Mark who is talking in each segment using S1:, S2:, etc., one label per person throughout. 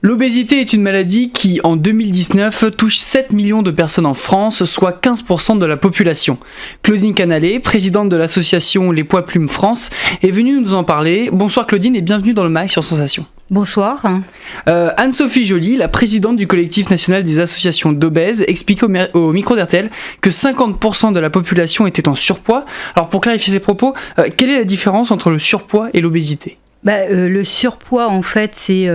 S1: L'obésité est une maladie qui, en 2019, touche 7 millions de personnes en France, soit 15% de la population. Claudine Canalet, présidente de l'association Les Poids Plumes France, est venue nous en parler. Bonsoir Claudine et bienvenue dans le MAG sur Sensation.
S2: Bonsoir.
S1: Anne-Sophie Joly, la présidente du collectif national des associations d'obèses, explique au micro d'RTL que 50% de la population était en surpoids. Alors pour clarifier ses propos, quelle est la différence entre le surpoids et l'obésité ?
S2: Le surpoids, en fait, c'est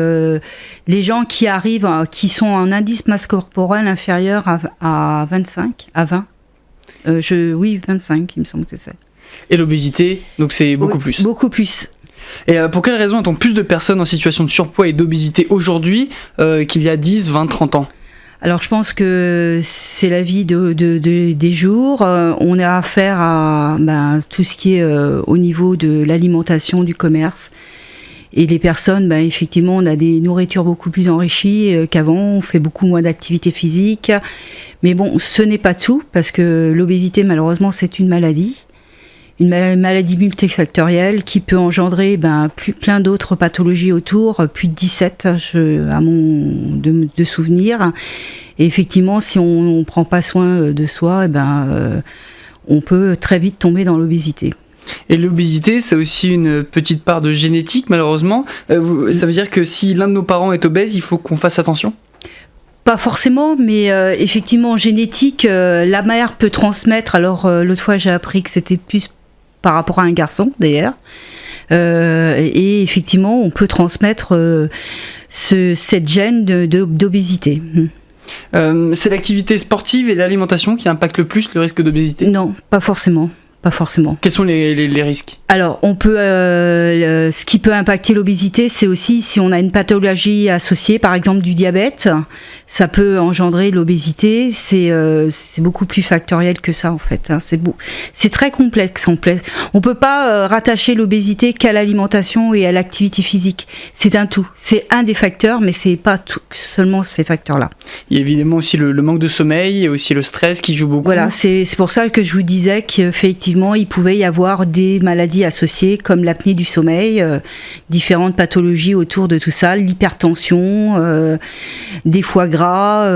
S2: les gens qui arrivent, qui sont en indice masse corporelle inférieur à 25, à 20. 25, il me semble que c'est.
S1: Et l'obésité, donc c'est beaucoup plus.
S2: Beaucoup plus.
S1: Et pour quelle raison a-t-on plus de personnes en situation de surpoids et d'obésité aujourd'hui qu'il y a 10, 20, 30 ans ?
S2: Alors je pense que c'est la vie des jours. On a affaire à tout ce qui est au niveau de l'alimentation, du commerce. Et les personnes, effectivement, on a des nourritures beaucoup plus enrichies qu'avant. On fait beaucoup moins d'activité physique. Mais bon, ce n'est pas tout, parce que l'obésité, malheureusement, c'est une maladie. Une maladie multifactorielle qui peut engendrer plein d'autres pathologies autour, plus de 17 à mon de souvenirs. Et effectivement, si on ne prend pas soin de soi, on peut très vite tomber dans l'obésité.
S1: Et l'obésité, c'est aussi une petite part de génétique, malheureusement. Ça veut dire que si l'un de nos parents est obèse, il faut qu'on fasse attention ?
S2: Pas forcément, mais effectivement, en génétique, la mère peut transmettre. Alors, l'autre fois, j'ai appris que c'était plus par rapport à un garçon, d'ailleurs. Et effectivement, on peut transmettre cette gène d'obésité.
S1: C'est l'activité sportive et l'alimentation qui impactent le plus le risque d'obésité ?
S2: Non, pas forcément. Pas forcément.
S1: Quels sont les risques ?
S2: Alors, on peut, ce qui peut impacter l'obésité, c'est aussi si on a une pathologie associée, par exemple du diabète, ça peut engendrer l'obésité. C'est beaucoup plus factoriel que ça, en fait. C'est très complexe. On peut pas rattacher l'obésité qu'à l'alimentation et à l'activité physique. C'est un tout. C'est un des facteurs, mais c'est pas tout, seulement ces facteurs-là.
S1: Il y a évidemment aussi le manque de sommeil et aussi le stress qui joue beaucoup.
S2: Voilà, c'est pour ça que je vous disais qu'effectivement, il pouvait y avoir des maladies associées comme l'apnée du sommeil, différentes pathologies autour de tout ça, l'hypertension, des foie gras,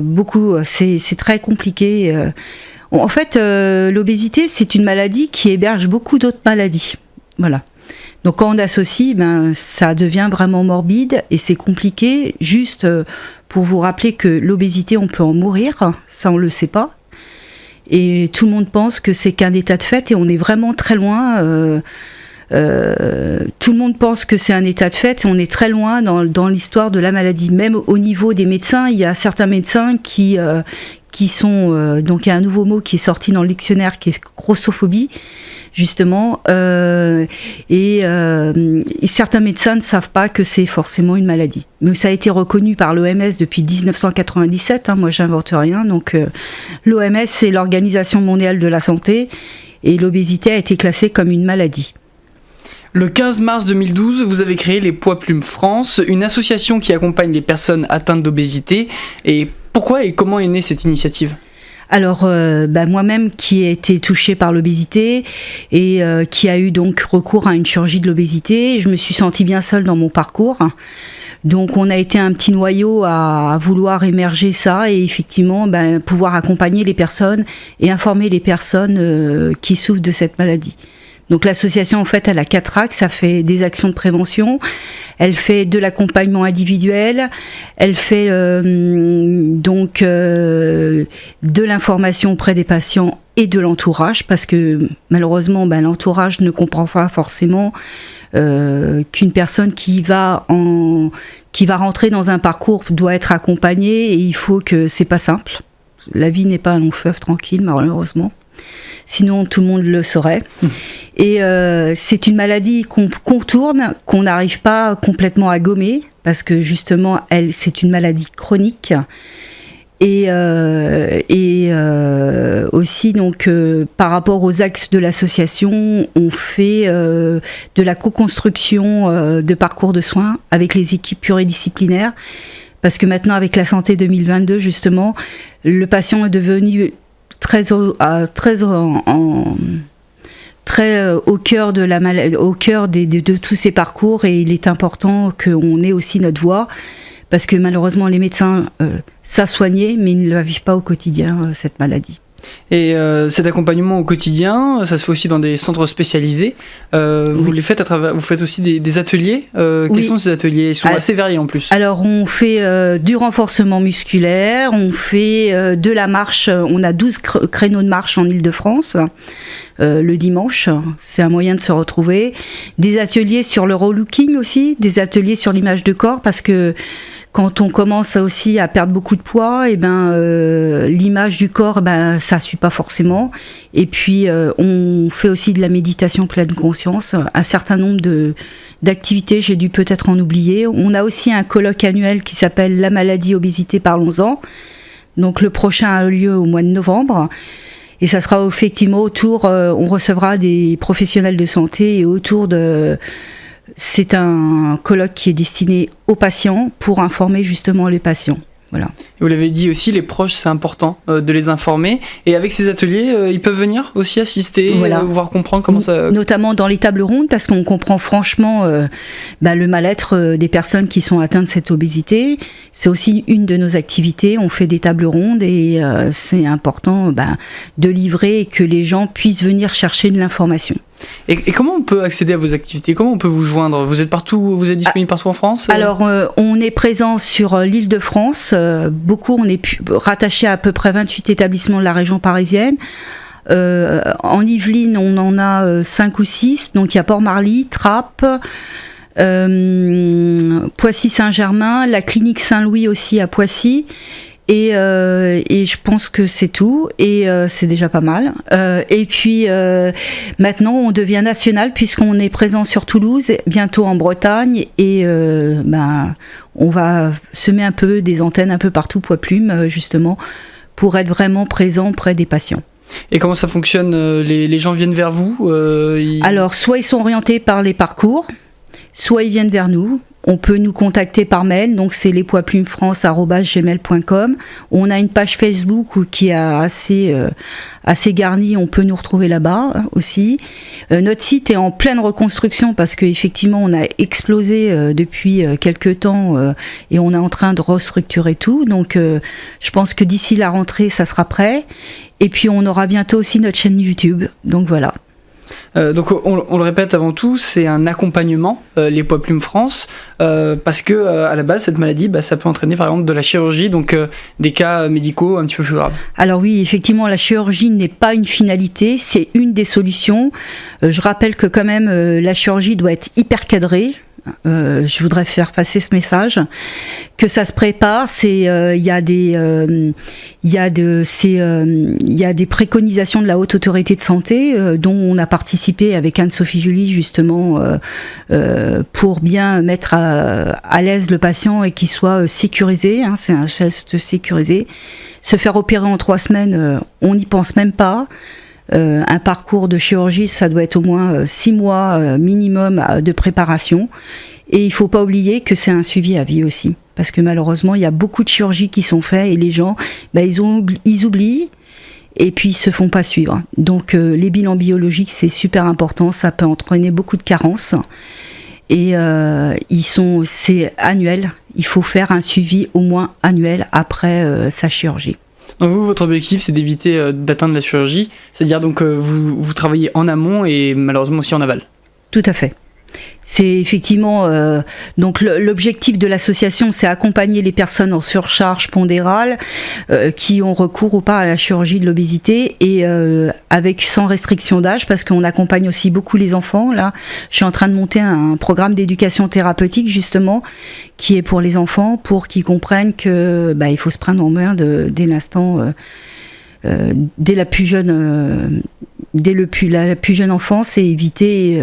S2: beaucoup. C'est très compliqué. En fait, l'obésité, c'est une maladie qui héberge beaucoup d'autres maladies. Voilà. Donc quand on associe, ça devient vraiment morbide et c'est compliqué. Juste pour vous rappeler que l'obésité, on peut en mourir, ça on le sait pas. Et tout le monde pense que c'est qu'un état de fait et on est vraiment très loin. Tout le monde pense que c'est un état de fait et on est très loin dans l'histoire de la maladie. Même au niveau des médecins, il y a certains médecins qui sont... donc il y a un nouveau mot qui est sorti dans le dictionnaire qui est grossophobie, justement. Et certains médecins ne savent pas que c'est forcément une maladie. Mais ça a été reconnu par l'OMS depuis 1997. Moi, j'invente rien. Donc, l'OMS, c'est l'Organisation mondiale de la santé. Et l'obésité a été classée comme une maladie.
S1: Le 15 mars 2012, vous avez créé Les Poids Plumes France, une association qui accompagne les personnes atteintes d'obésité. Et pourquoi et comment est née cette initiative ?
S2: Alors, moi-même qui ai été touchée par l'obésité et qui a eu donc recours à une chirurgie de l'obésité, je me suis sentie bien seule dans mon parcours. Donc, on a été un petit noyau à vouloir émerger ça et effectivement pouvoir accompagner les personnes et informer les personnes qui souffrent de cette maladie. Donc l'association, en fait, elle a 4 axes. Ça fait des actions de prévention, elle fait de l'accompagnement individuel, elle fait de l'information auprès des patients et de l'entourage, parce que malheureusement, l'entourage ne comprend pas forcément qu'une personne qui va rentrer dans un parcours doit être accompagnée et il faut que c'est pas simple. La vie n'est pas un long fleuve tranquille, malheureusement. Sinon, tout le monde le saurait. Et c'est une maladie qu'on contourne, qu'on n'arrive pas complètement à gommer, parce que justement, c'est une maladie chronique. Et aussi, donc, par rapport aux axes de l'association, on fait de la co-construction de parcours de soins avec les équipes pluridisciplinaires. Parce que maintenant, avec la santé 2022, justement, le patient est devenu très au cœur de la maladie, au cœur de tous ces parcours, et il est important qu'on ait aussi notre voix, parce que malheureusement les médecins savent soigner, mais ils ne la vivent pas au quotidien, cette maladie.
S1: Et cet accompagnement au quotidien, ça se fait aussi dans des centres spécialisés. Vous les faites vous faites aussi des ateliers. Quels sont ces ateliers? Ils sont assez variés en plus.
S2: Alors on fait du renforcement musculaire, on fait de la marche, on a 12 créneaux de marche en Île-de-France. Le dimanche, c'est un moyen de se retrouver. Des ateliers sur le relooking aussi, des ateliers sur l'image de corps, parce que quand on commence aussi à perdre beaucoup de poids, et l'image du corps, ça suit pas forcément. Et puis on fait aussi de la méditation pleine conscience, un certain nombre d'activités, j'ai dû peut-être en oublier. On a aussi un colloque annuel qui s'appelle La maladie, obésité, parlons-en. Donc le prochain a lieu au mois de novembre. Et ça sera effectivement autour, on recevra des professionnels de santé et autour de... C'est un colloque qui est destiné aux patients pour informer justement les patients. Voilà.
S1: Vous l'avez dit aussi, les proches, c'est important de les informer. Et avec ces ateliers, ils peuvent venir aussi assister, voir comprendre comment ça...
S2: Notamment dans les tables rondes, parce qu'on comprend franchement le mal-être des personnes qui sont atteintes de cette obésité. C'est aussi une de nos activités. On fait des tables rondes et c'est important de livrer et que les gens puissent venir chercher de l'information.
S1: Et comment on peut accéder à vos activités? Comment on peut vous joindre? Vous êtes partout, vous êtes disponible partout en France?
S2: Alors, on est présent sur l'Île-de-France. Beaucoup, on est rattaché à peu près 28 établissements de la région parisienne. En Yvelines, on en a 5 ou 6. Donc, il y a Port-Marly, Trappes, Poissy-Saint-Germain, la clinique Saint-Louis aussi à Poissy. Et je pense que c'est tout, et c'est déjà pas mal. Et puis maintenant, on devient national puisqu'on est présent sur Toulouse, bientôt en Bretagne, et on va semer un peu des antennes un peu partout, Poids-Plume, justement, pour être vraiment présent près des patients.
S1: Et comment ça fonctionne? Les gens viennent vers vous?
S2: Alors, soit ils sont orientés par les parcours, soit ils viennent vers nous. On peut nous contacter par mail, donc c'est lespoidsplumesfrance@gmail.com. On a une page Facebook qui est assez garnie, on peut nous retrouver là-bas aussi. Notre site est en pleine reconstruction parce qu'effectivement on a explosé depuis quelques temps et on est en train de restructurer tout. Donc je pense que d'ici la rentrée ça sera prêt. Et puis on aura bientôt aussi notre chaîne YouTube, donc voilà.
S1: Donc on le répète avant tout, c'est un accompagnement, les Poids Plumes France, parce que à la base cette maladie, ça peut entraîner par exemple de la chirurgie, donc des cas médicaux un petit peu plus graves. Alors
S2: oui, effectivement, la chirurgie n'est pas une finalité, c'est une des solutions. Je rappelle que quand même la chirurgie doit être hyper cadrée. Je voudrais faire passer ce message, que ça se prépare. Il y a des préconisations de la Haute Autorité de Santé dont on a participé avec Anne-Sophie Julie justement pour bien mettre à l'aise le patient et qu'il soit sécurisé. C'est un geste sécurisé. Se faire opérer en 3 semaines, on n'y pense même pas. Un parcours de chirurgie, ça doit être au moins 6 mois minimum de préparation. Et il ne faut pas oublier que c'est un suivi à vie aussi. Parce que malheureusement, il y a beaucoup de chirurgies qui sont faites et les gens, ils oublient et puis ils ne se font pas suivre. Donc les bilans biologiques, c'est super important. Ça peut entraîner beaucoup de carences. Et c'est annuel. Il faut faire un suivi au moins annuel après sa chirurgie.
S1: Donc vous, votre objectif, c'est d'éviter d'atteindre la chirurgie, c'est-à-dire donc vous travaillez en amont et malheureusement aussi en aval.
S2: Tout à fait. C'est effectivement donc l'objectif de l'association, c'est accompagner les personnes en surcharge pondérale qui ont recours ou pas à la chirurgie de l'obésité et sans restriction d'âge, parce qu'on accompagne aussi beaucoup les enfants. Là, je suis en train de monter un programme d'éducation thérapeutique justement qui est pour les enfants, pour qu'ils comprennent que il faut se prendre en main dès l'instant. Dès la plus jeune enfance, et éviter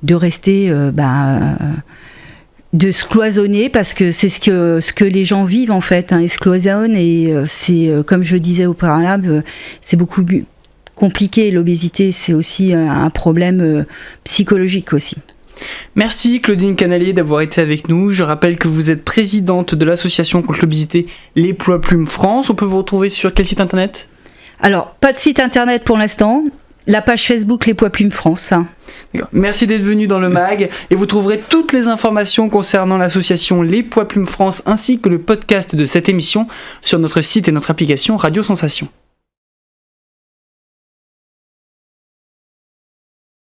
S2: de rester de se cloisonner, parce que c'est ce que les gens vivent en fait, ils se cloisonnent, et c'est comme je disais au préalable, c'est beaucoup compliqué. L'obésité, c'est aussi un problème psychologique aussi.
S1: Merci Claudine Canalé d'avoir été avec nous. Je rappelle que vous êtes présidente de l'association contre l'obésité Les Poids Plumes France. On peut vous retrouver sur quel site internet ?
S2: Alors, pas de site internet pour l'instant. La page Facebook Les Poids Plumes France.
S1: Merci d'être venu dans le MAG et vous trouverez toutes les informations concernant l'association Les Poids Plumes France ainsi que le podcast de cette émission sur notre site et notre application Radio Sensation.